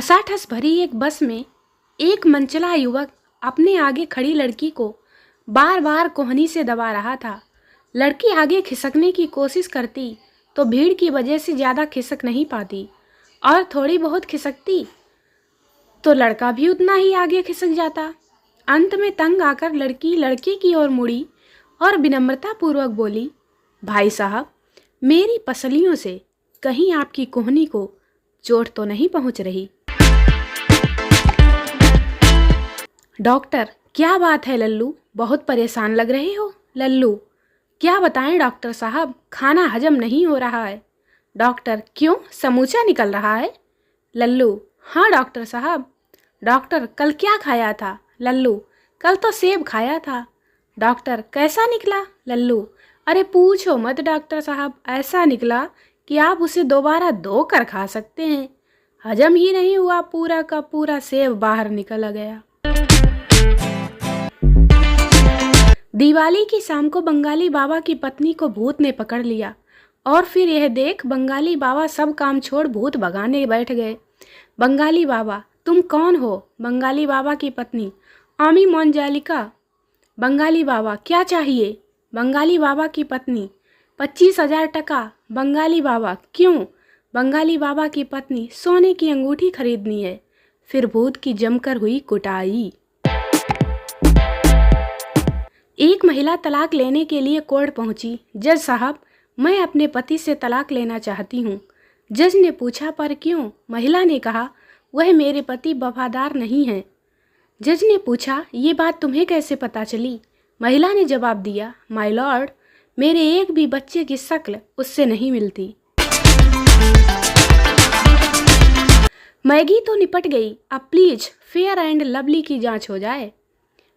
ठसाठस भरी एक बस में एक मनचला युवक अपने आगे खड़ी लड़की को बार बार कोहनी से दबा रहा था। लड़की आगे खिसकने की कोशिश करती तो भीड़ की वजह से ज़्यादा खिसक नहीं पाती, और थोड़ी बहुत खिसकती तो लड़का भी उतना ही आगे खिसक जाता। अंत में तंग आकर लड़की लड़के की ओर मुड़ी और विनम्रतापूर्वक बोली, भाई साहब, मेरी पसलियों से कहीं आपकी कोहनी को चोट तो नहीं पहुंच रही? डॉक्टर, क्या बात है लल्लू, बहुत परेशान लग रहे हो। लल्लू, क्या बताएं डॉक्टर साहब, खाना हजम नहीं हो रहा है। डॉक्टर, क्यों, समूचा निकल रहा है? लल्लू, हाँ डॉक्टर साहब। डॉक्टर, कल क्या खाया था? लल्लू, कल तो सेब खाया था। डॉक्टर, कैसा निकला? लल्लू, अरे पूछो मत डॉक्टर साहब, ऐसा निकला कि आप उसे दोबारा धो कर खा सकते हैं। हजम ही नहीं हुआ, पूरा का पूरा सेब बाहर निकल गया। दिवाली की शाम को बंगाली बाबा की पत्नी को भूत ने पकड़ लिया, और फिर यह देख बंगाली बाबा सब काम छोड़ भूत भगाने बैठ गए। बंगाली बाबा, तुम कौन हो? बंगाली बाबा की पत्नी, आमी मोंजालिका। बंगाली बाबा, क्या चाहिए? बंगाली बाबा की पत्नी, 25,000 टका। बंगाली बाबा, क्यों? बंगाली बाबा की पत्नी, सोने की अंगूठी खरीदनी है। फिर भूत की जमकर हुई कुटाई। एक महिला तलाक लेने के लिए कोर्ट पहुंची। जज साहब, मैं अपने पति से तलाक लेना चाहती हूँ। जज ने पूछा, पर क्यों? महिला ने कहा, वह मेरे पति वफादार नहीं हैं। जज ने पूछा, ये बात तुम्हें कैसे पता चली? महिला ने जवाब दिया, माय लॉर्ड, मेरे एक भी बच्चे की शक्ल उससे नहीं मिलती। मैगी तो निपट गई, अब प्लीज फेयर एंड लवली की जांच हो जाए।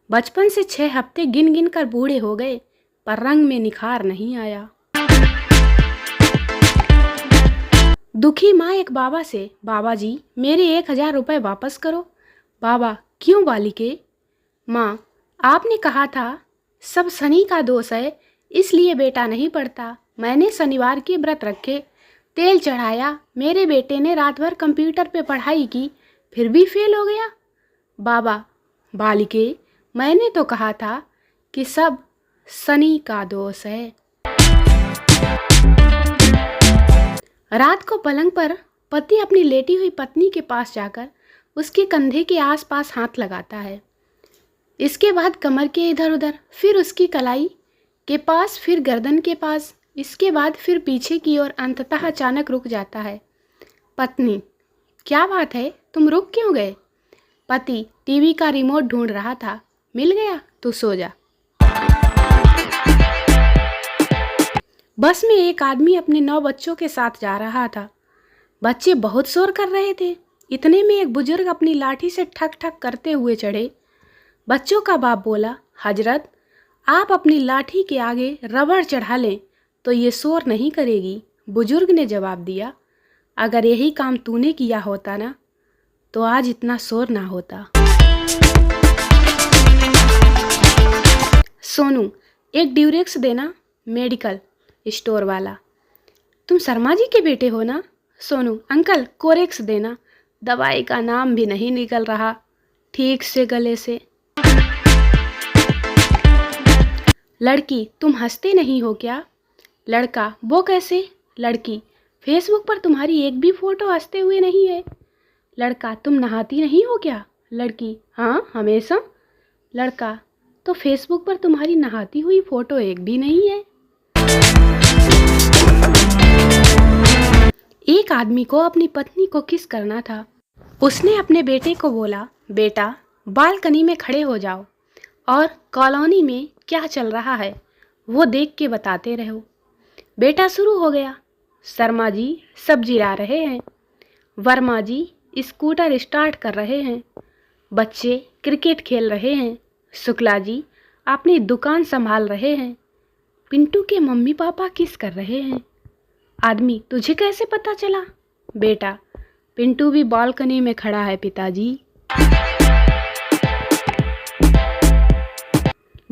बचपन से 6 हफ्ते गिन गिन कर बूढ़े हो गए, पर रंग में निखार नहीं आया। दुखी माँ एक बाबा से, बाबा जी, मेरे 1,000 रुपये वापस करो। बाबा, क्यों बालिके? माँ, आपने कहा था सब शनि का दोष है, इसलिए बेटा नहीं पढ़ता। मैंने शनिवार के व्रत रखे, तेल चढ़ाया, मेरे बेटे ने रात भर कंप्यूटर पे पढ़ाई की, फिर भी फेल हो गया। बाबा, बालिके, मैंने तो कहा था कि सब शनि का दोष है। रात को पलंग पर पति अपनी लेटी हुई पत्नी के पास जाकर उसके कंधे के आसपास हाथ लगाता है, इसके बाद कमर के इधर उधर, फिर उसकी कलाई के पास, फिर गर्दन के पास, इसके बाद फिर पीछे की ओर, अंततः अचानक रुक जाता है। पत्नी, क्या बात है, तुम रुक क्यों गए? पति, टीवी का रिमोट ढूंढ रहा था, मिल गया, तू सो जा। बस में एक आदमी अपने 9 बच्चों के साथ जा रहा था। बच्चे बहुत शोर कर रहे थे। इतने में एक बुजुर्ग अपनी लाठी से ठक ठक करते हुए चढ़े। बच्चों का बाप बोला, हजरत, आप अपनी लाठी के आगे रबड़ चढ़ा लें तो ये शोर नहीं करेगी। बुजुर्ग ने जवाब दिया, अगर यही काम तूने किया होता ना, तो आज इतना शोर ना होता। सोनू, एक ड्यूरेक्स देना, मेडिकल स्टोर वाला। तुम शर्मा जी के बेटे हो ना? सोनू, अंकल कोरेक्स देना, दवाई का नाम भी नहीं निकल रहा ठीक से गले से। लड़की, तुम हंसते नहीं हो क्या? लड़का, वो कैसे? लड़की, फेसबुक पर तुम्हारी एक भी फोटो हंसते हुए नहीं है। लड़का, तुम नहाती नहीं हो क्या? लड़की, हाँ, हमेशा। लड़का, तो फेसबुक पर तुम्हारी नहाती हुई फोटो एक भी नहीं है। एक आदमी को अपनी पत्नी को किस करना था। उसने अपने बेटे को बोला, बेटा, बालकनी में खड़े हो जाओ और कॉलोनी में क्या चल रहा है वो देख के बताते रहो। बेटा शुरू हो गया, शर्मा जी सब्जी ला रहे हैं, वर्मा जी स्कूटर स्टार्ट कर रहे हैं, बच्चे क्रिकेट खेल रहे हैं, शुक्ला जी अपनी दुकान संभाल रहे हैं, पिंटू के मम्मी पापा किस कर रहे हैं। आदमी, तुझे कैसे पता चला? बेटा, पिंटू भी बालकनी में खड़ा है पिताजी।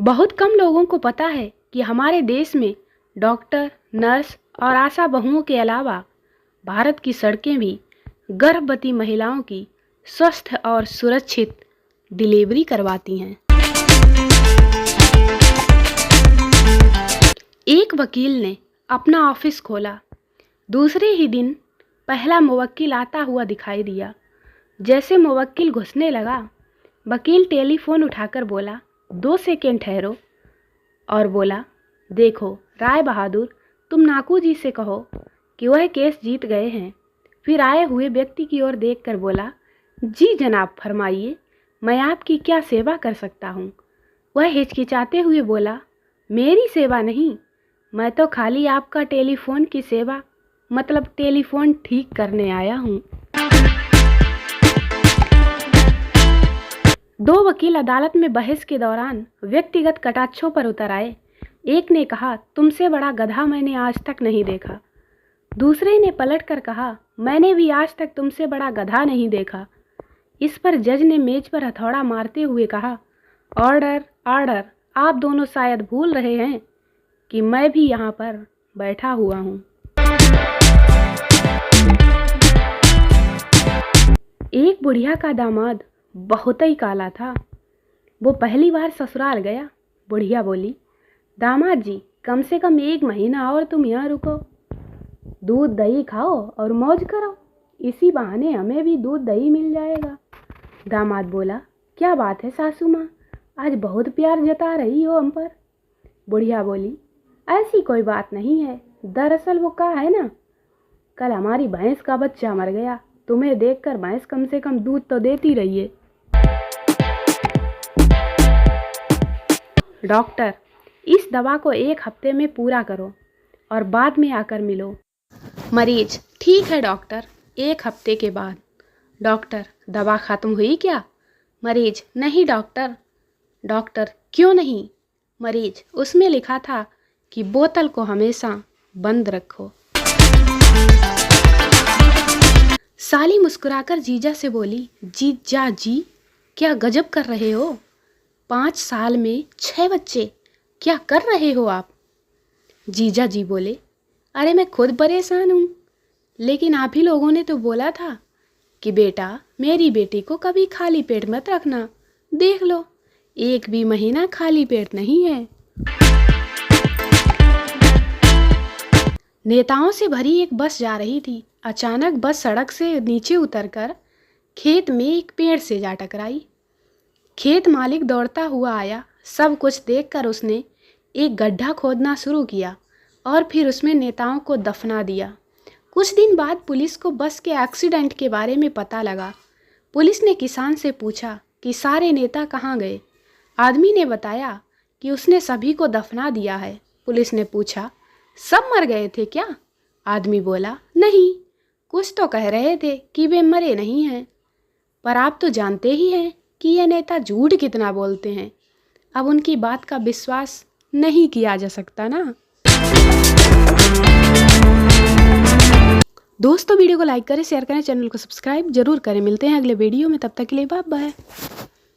बहुत कम लोगों को पता है कि हमारे देश में डॉक्टर, नर्स और आशा बहुओं के अलावा भारत की सड़कें भी गर्भवती महिलाओं की स्वस्थ और सुरक्षित डिलीवरी करवाती हैं। एक वकील ने अपना ऑफिस खोला। दूसरे ही दिन पहला मुवक्किल आता हुआ दिखाई दिया। जैसे मुवक्किल घुसने लगा, वकील टेलीफोन उठाकर बोला, 2 सेकेंड ठहरो, और बोला, देखो राय बहादुर, तुम नाकू जी से कहो कि वह केस जीत गए हैं। फिर आए हुए व्यक्ति की ओर देखकर बोला, जी जनाब, फरमाइए, मैं आपकी क्या सेवा कर सकता हूँ। वह हिचकिचाते हुए बोला, मेरी सेवा नहीं, मैं तो खाली आपका टेलीफोन की सेवा मतलब टेलीफोन ठीक करने आया हूँ। 2 वकील अदालत में बहस के दौरान व्यक्तिगत कटाक्षों पर उतर आए। एक ने कहा, तुमसे बड़ा गधा मैंने आज तक नहीं देखा। दूसरे ने पलटकर कहा, मैंने भी आज तक तुमसे बड़ा गधा नहीं देखा। इस पर जज ने मेज पर हथौड़ा मारते हुए कहा, ऑर्डर ऑर्डर, आप दोनों शायद भूल रहे हैं कि मैं भी यहाँ पर बैठा हुआ हूँ। एक बुढ़िया का दामाद बहुत ही काला था। वो पहली बार ससुराल गया। बुढ़िया बोली, दामाद जी, कम से कम 1 महीना और तुम यहाँ रुको, दूध दही खाओ और मौज करो, इसी बहाने हमें भी दूध दही मिल जाएगा। दामाद बोला, क्या बात है सासू माँ, आज बहुत प्यार जता रही हो हम पर। बुढ़िया बोली, ऐसी कोई बात नहीं है, दरअसल वो क्या है ना, कल हमारी भैंस का बच्चा मर गया, तुम्हें देखकर भैंस कम से कम दूध तो देती रही है। डॉक्टर, इस दवा को 1 हफ्ते में पूरा करो और बाद में आकर मिलो। मरीज, ठीक है डॉक्टर, 1 हफ्ते के बाद। डॉक्टर, दवा ख़त्म हुई क्या? मरीज, नहीं डॉक्टर। डॉक्टर, क्यों नहीं? मरीज, उसमें लिखा था कि बोतल को हमेशा बंद रखो। साली मुस्कुराकर जीजा से बोली, जीजा जी, क्या गजब कर रहे हो, 5 साल में 6 बच्चे, क्या कर रहे हो आप? जीजा जी बोले, अरे मैं खुद परेशान हूँ, लेकिन आप ही लोगों ने तो बोला था कि बेटा, मेरी बेटी को कभी खाली पेट मत रखना, देख लो 1 भी महीना खाली पेट नहीं है। नेताओं से भरी एक बस जा रही थी। अचानक बस सड़क से नीचे उतरकर खेत में एक पेड़ से जा टकराई। खेत मालिक दौड़ता हुआ आया। सब कुछ देखकर उसने एक गड्ढा खोदना शुरू किया और फिर उसमें नेताओं को दफना दिया। कुछ दिन बाद पुलिस को बस के एक्सीडेंट के बारे में पता लगा। पुलिस ने किसान से पूछा कि सारे नेता कहाँ गए। आदमी ने बताया कि उसने सभी को दफना दिया है। पुलिस ने पूछा, सब मर गए थे क्या? आदमी बोला, नहीं, कुछ तो कह रहे थे कि वे मरे नहीं हैं, पर आप तो जानते ही हैं कि ये नेता झूठ कितना बोलते हैं। अब उनकी बात का विश्वास नहीं किया जा सकता ना। दोस्तों, वीडियो को लाइक करें, शेयर करें, चैनल को सब्सक्राइब जरूर करें। मिलते हैं अगले वीडियो में, तब तक के लिए बाय बाय।